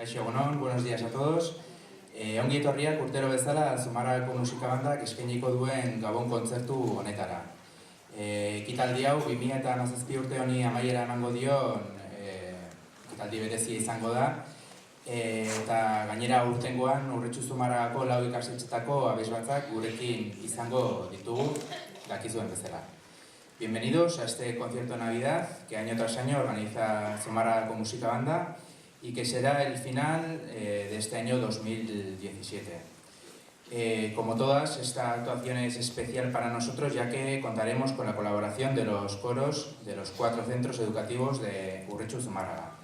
Kaixo egunon, buenos días a todos. Ongi etorriak urtero bezala Zumarragako musika bandak eskainiko duen Gabon kontzertu honetara. Ekitaldi hau 2017 urte honi amaiera emango dion ekitaldi berezia izango da. Eta gainera urtengoan Urretxu Zumarragako 4 ikastetxetako abesbatzak gurekin izango ditugu, dakizuen bezala. Bienvenidos a este concierto de Navidad que año tras año organiza Zumarragako Musika Banda y que será el final de este año 2017. Como todas, esta actuación es especial para nosotros ya que contaremos con la colaboración de los coros de los 4 centros educativos de Urretxu Zumarraga.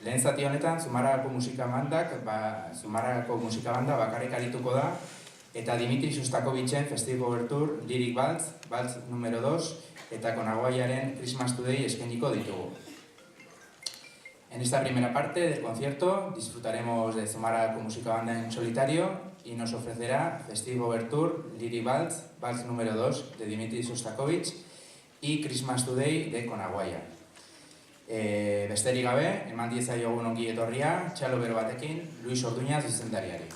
Lehen zati honetan, Zumarragako Musika Banda bakarrik arituko da eta Dimitri Sostakovitzen Festival Overture, Lyric Waltz, Waltz número 2 eta Konaguaiaren Christmas Today eskainiko ditugu. En esta primera parte del concierto disfrutaremos de Zumarragako Musika Banda en solitario y nos ofrecerá Festival Overture, Lyric Waltz, Waltz número 2 de Dimitri Sostakovich y Christmas Today de Konaguaia. Besterik gabe, eman diezaiogun ongi etorria, txalo bero batekin, Luis Orduña zuzendariari.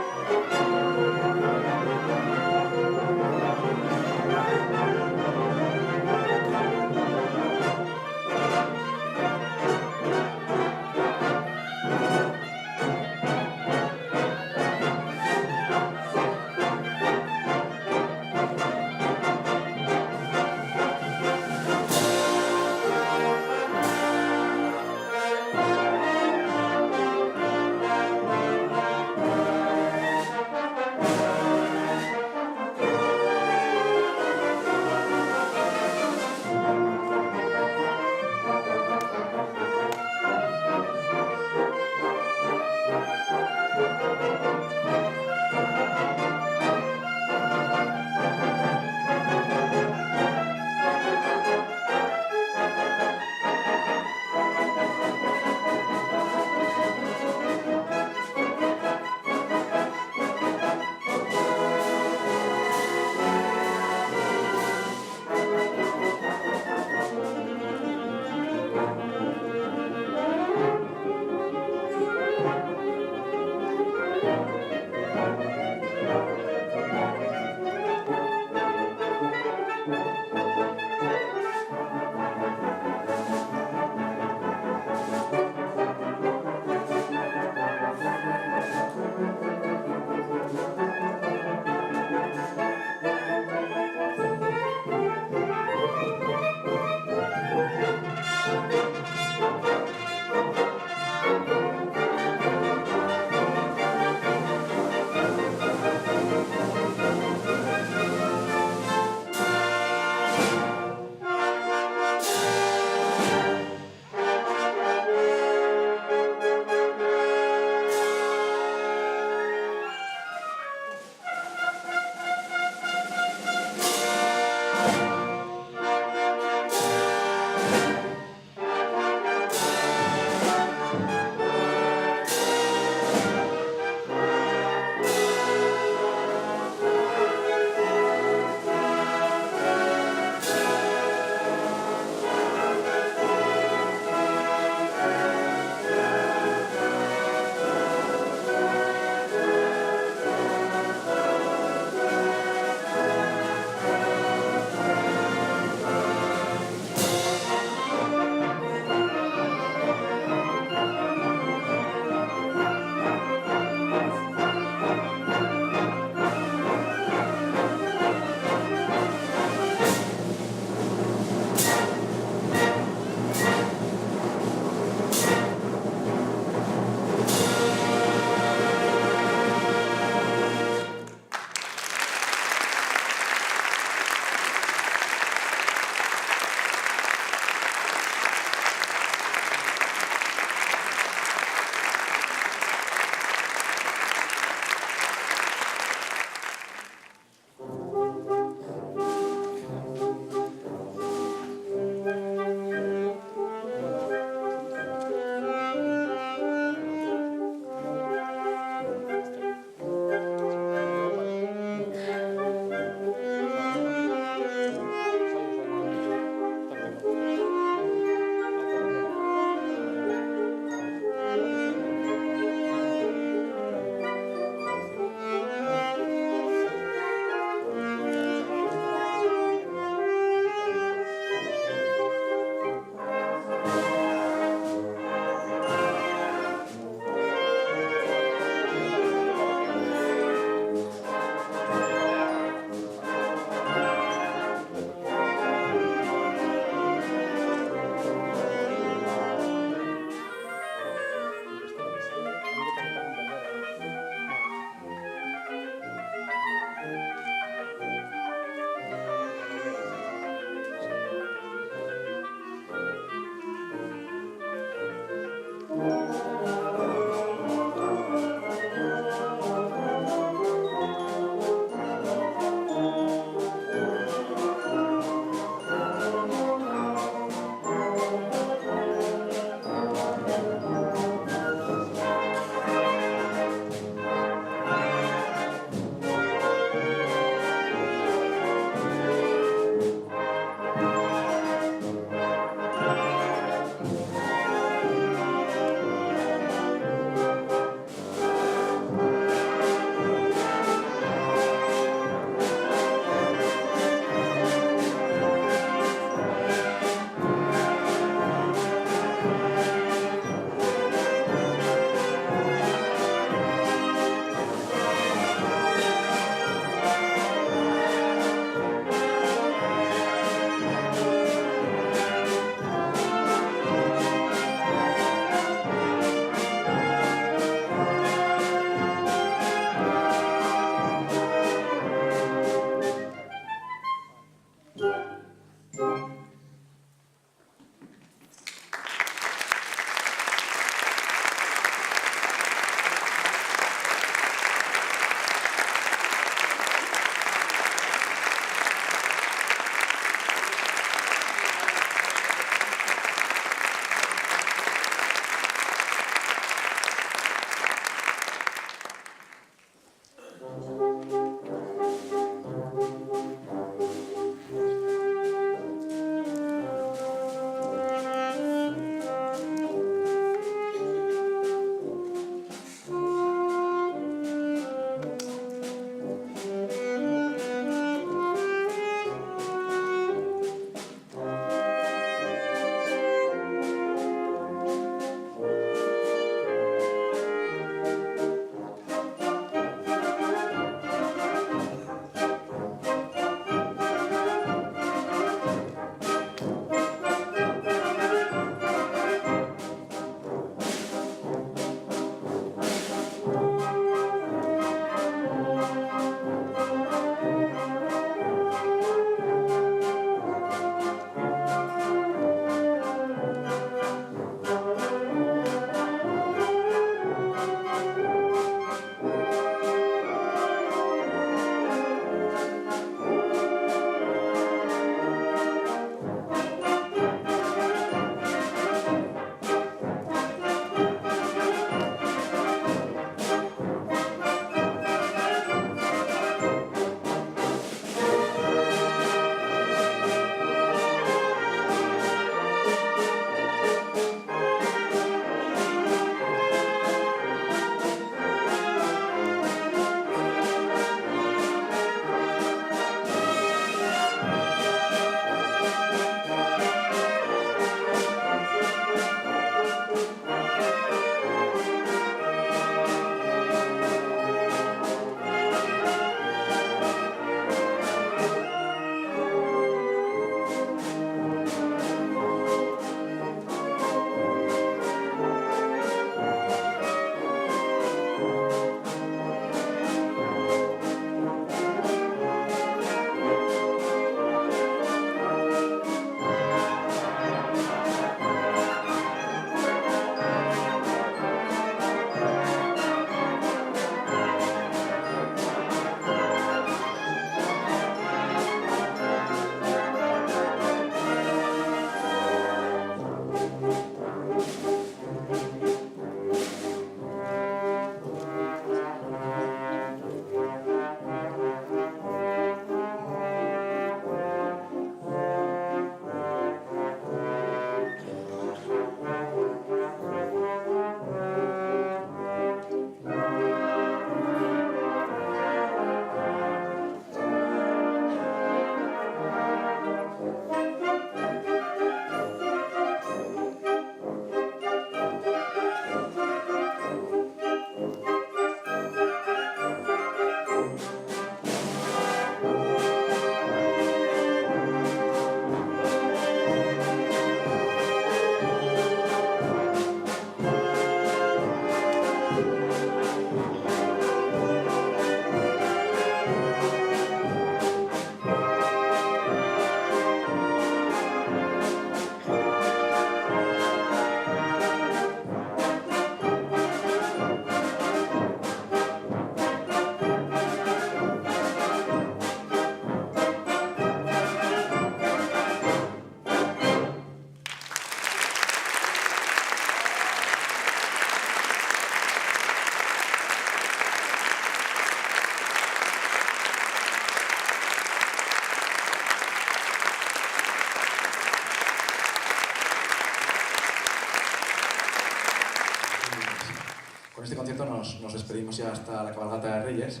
despedimos ya hasta la cabalgata de Reyes.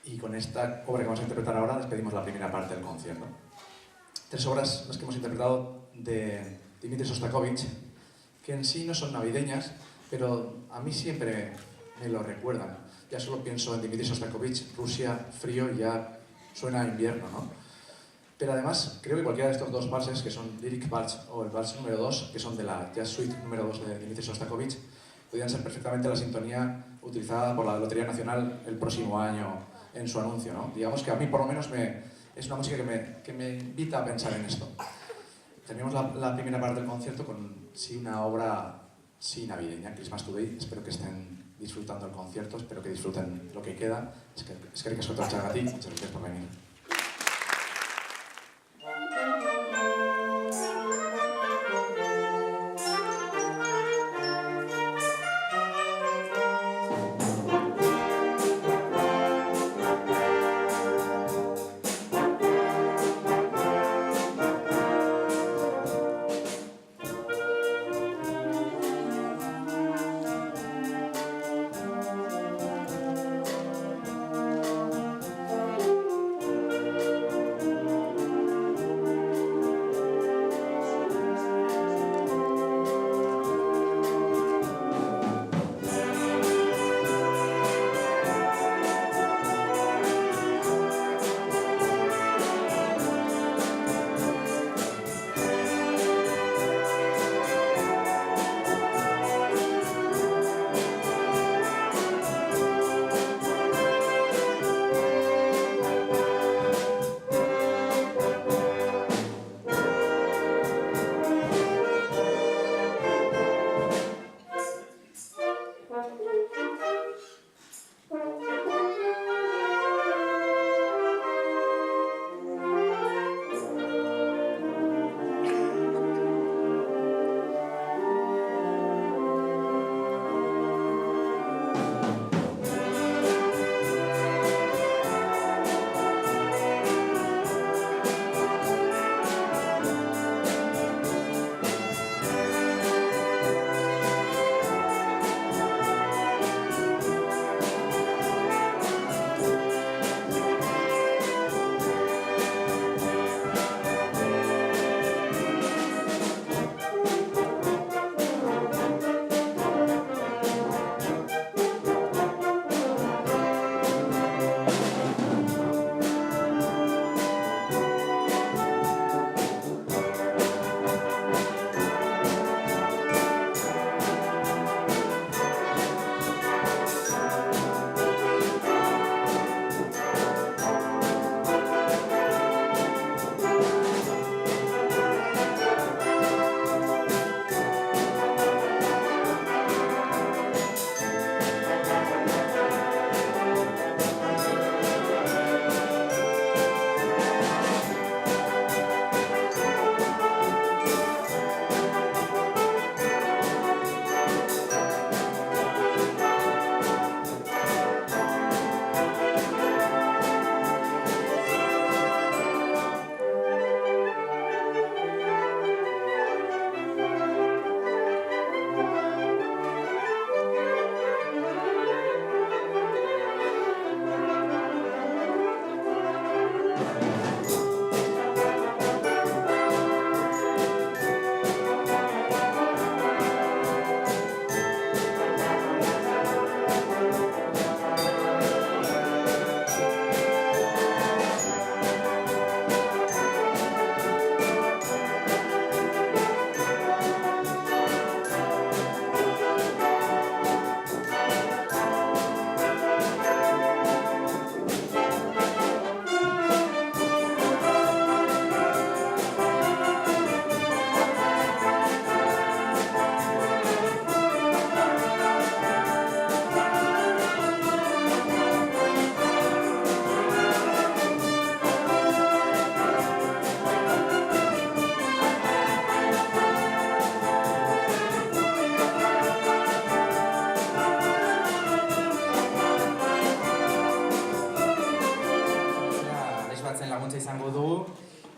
Y con esta obra que vamos a interpretar ahora despedimos la primera parte del concierto. 3 obras las que hemos interpretado de Dmitri Shostakovich, que en sí no son navideñas, pero a mí siempre me lo recuerdan. Ya solo pienso en Dmitri Shostakovich, Rusia, frío, y ya suena a invierno, ¿no? Pero además, creo que cualquiera de estos 2 valses, que son Lyric Vals o el vals número 2, que son de la Jazz Suite número 2 de Dmitri Shostakovich, podrían ser perfectamente la sintonía utilizada por la Lotería Nacional el próximo año en su anuncio, ¿no? Digamos que a mí, por lo menos, es una música que me invita a pensar en esto. Terminamos la primera parte del concierto con una obra navideña, Christmas Today. Espero que estén disfrutando el concierto, espero que disfruten lo que queda. Eskerrik asko tortxagatik, muchas gracias por venir.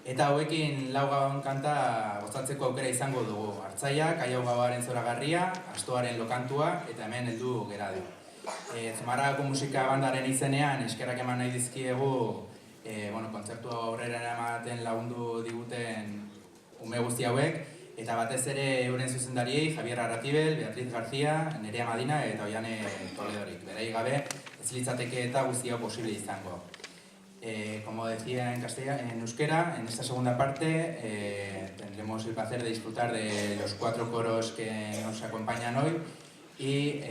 Eta hauekin lau gabon kanta gozatzeko aukera izango dugu. Artzaia, Kaiau Gauaren zoragarria, Astoaren lokantua eta hemen heldu gerade. Zumarragako musika bandaren izenean eskerrak eman nahi dizkiegu kontzertua aurrera eramaten lagundu diguten ume guzti hauek, eta batez ere euren zuzendariei Javier Arratibel, Beatriz García, Nerea Madina eta Oiane Toledorik. Berai gabe ez litzateke eta guzti hau posible izango. Como decía en euskera, en esta segunda parte tendremos el placer de disfrutar de los 4 coros que nos acompañan hoy y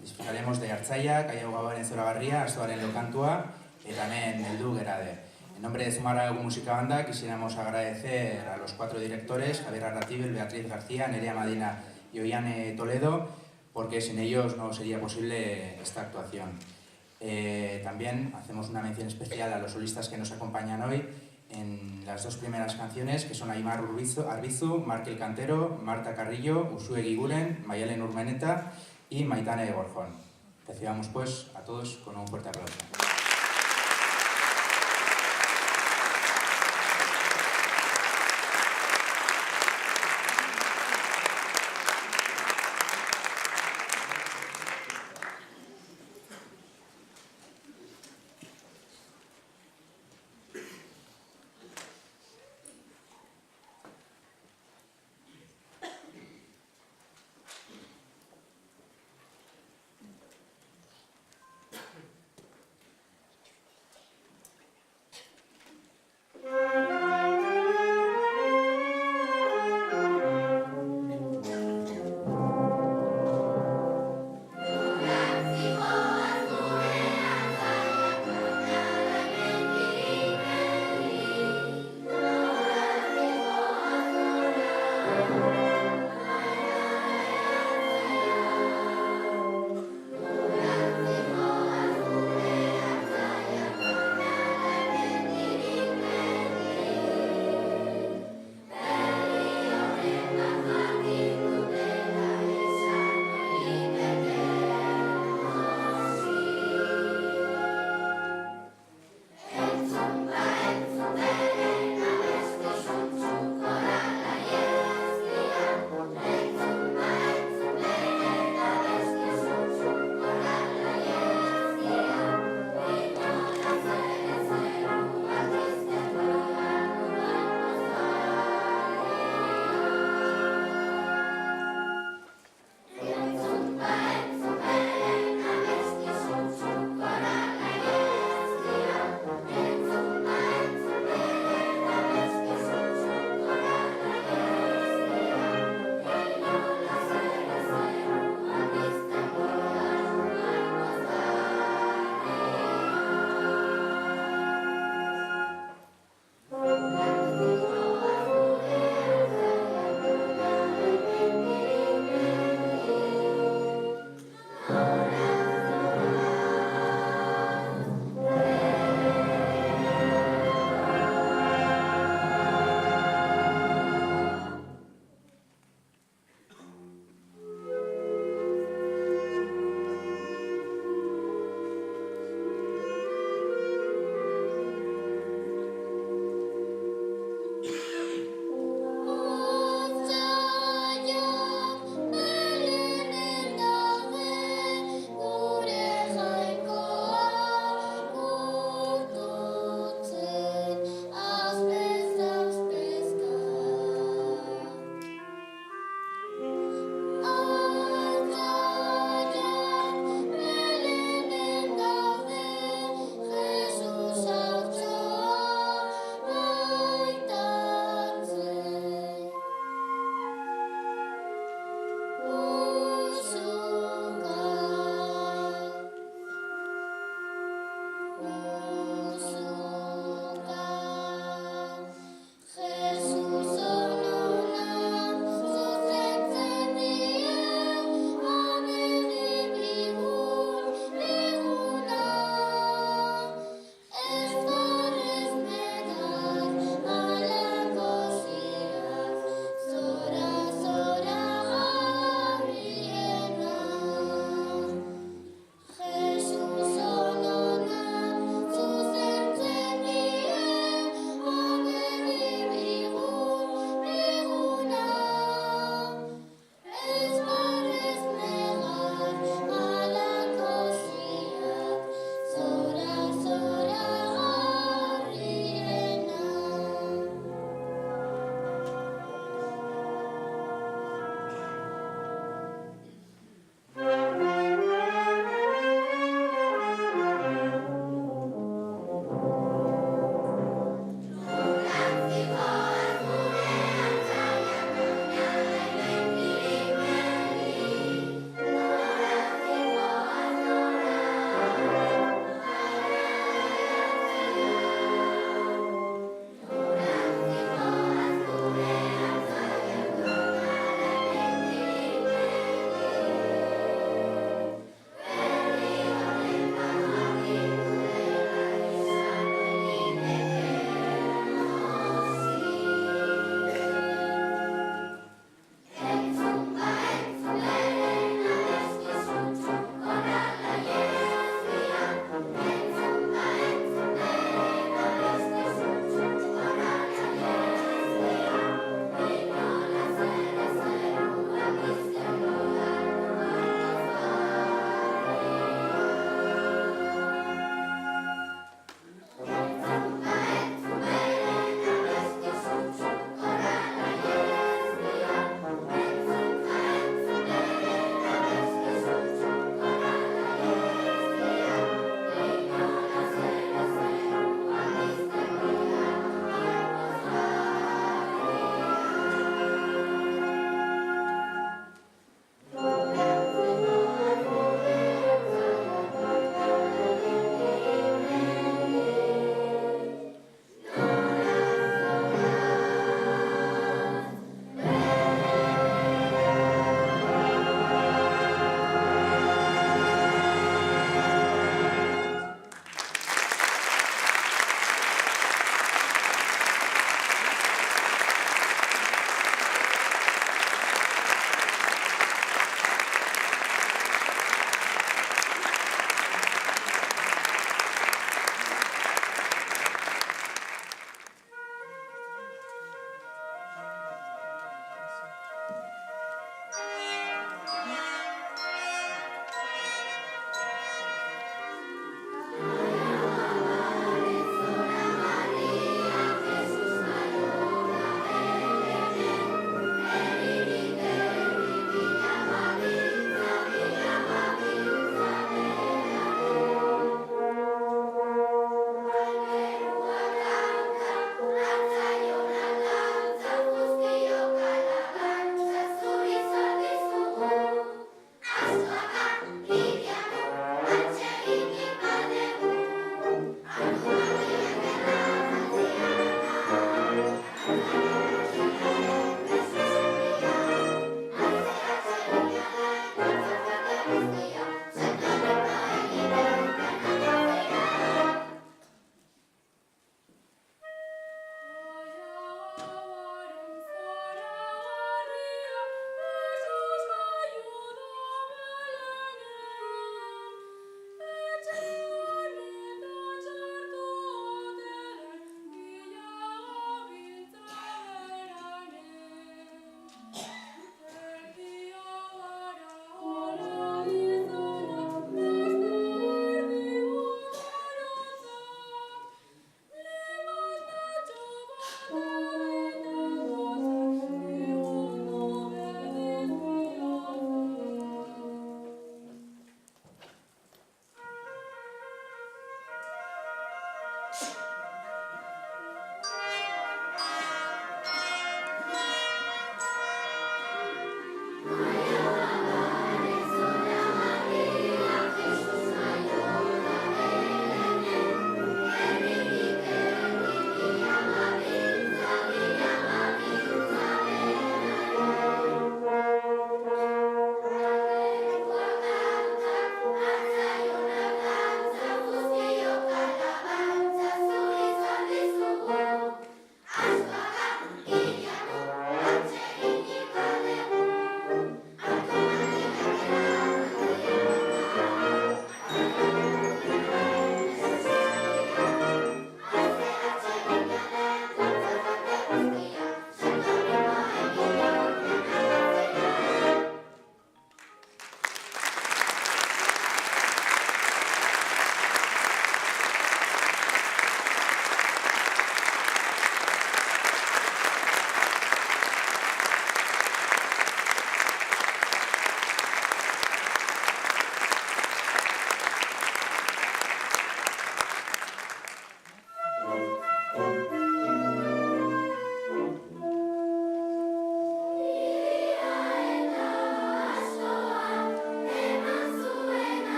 disfrutaremos de Artzaia, Kaiau Gauaren zoragarria, Astoaren lokantua eta hemen heldu gerade. En nombre de Zumarragako Musika Banda quisiéramos agradecer a los 4 directores, Javier Arratibel, Beatriz García, Nerea Madina y Oiane Toledo, porque sin ellos no sería posible esta actuación. También hacemos una mención especial a los solistas que nos acompañan hoy en las 2 primeras canciones, que son Aimar Arbizu, Markel Cantero, Marta Carrillo, Usue Giguren, Mayalen Urmeneta y Maitane Borjón. Recibamos pues a todos con un fuerte aplauso.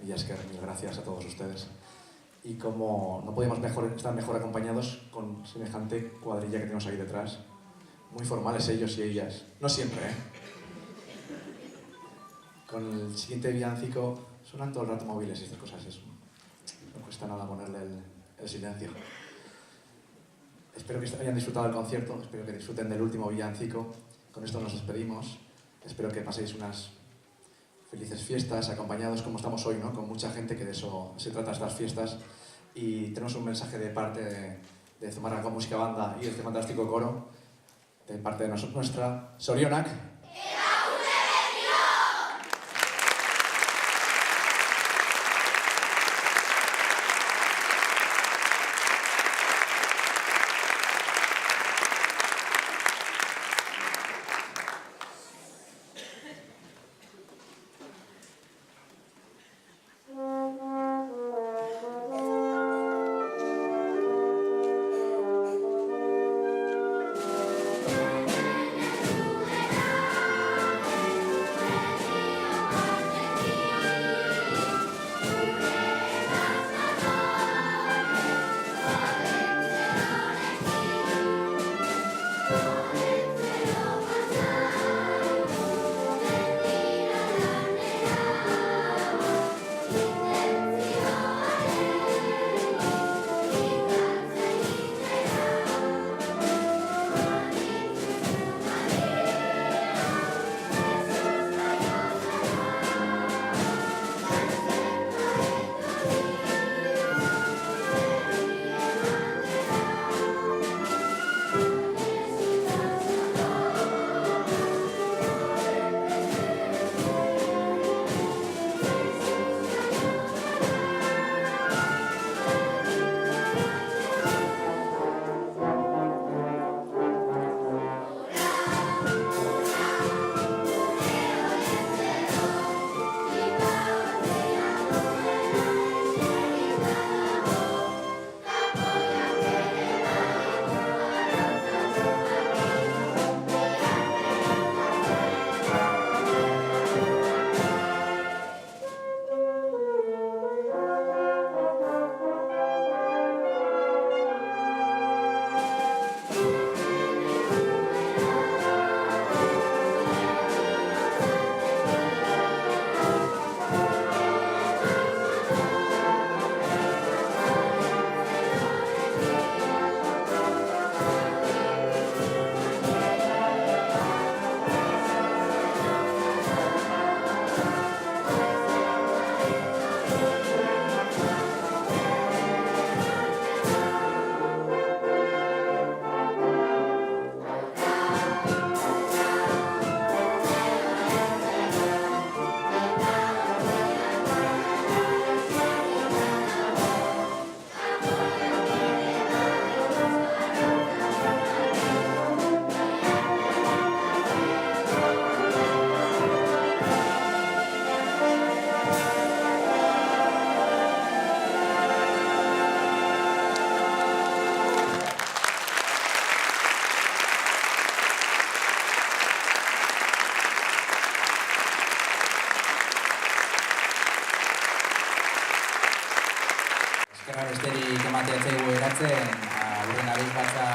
Y es que mil gracias a todos ustedes. Y como no podíamos estar mejor acompañados con semejante cuadrilla que tenemos ahí detrás, muy formales ellos y ellas, no siempre, ¿eh? Con el siguiente villancico suenan todo el rato móviles y estas cosas, no cuesta nada ponerle el silencio. Espero que hayan disfrutado del concierto, espero que disfruten del último villancico. Con esto nos despedimos. Espero que paséis unas felices fiestas, acompañados como estamos hoy, ¿no? Con mucha gente, que de eso se trata estas fiestas. Y tenemos un mensaje de parte de Zumarrako Musika Banda y este fantástico coro, de parte de nuestra Sorionak. Eskerra besterik ematea zaigu eratzen, aurren abizbatza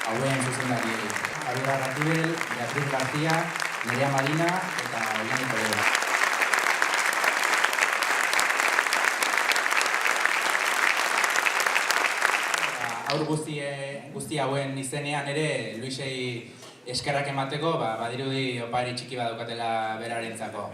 hauen zuzendari. Javier Arratibel, Beatriz García, Nerea Marina eta Ollani Toledo. Aur guzti hauen izenean ere, Luisei eskerrak emateko, badirudi opari txiki bat daukatela berarentzako.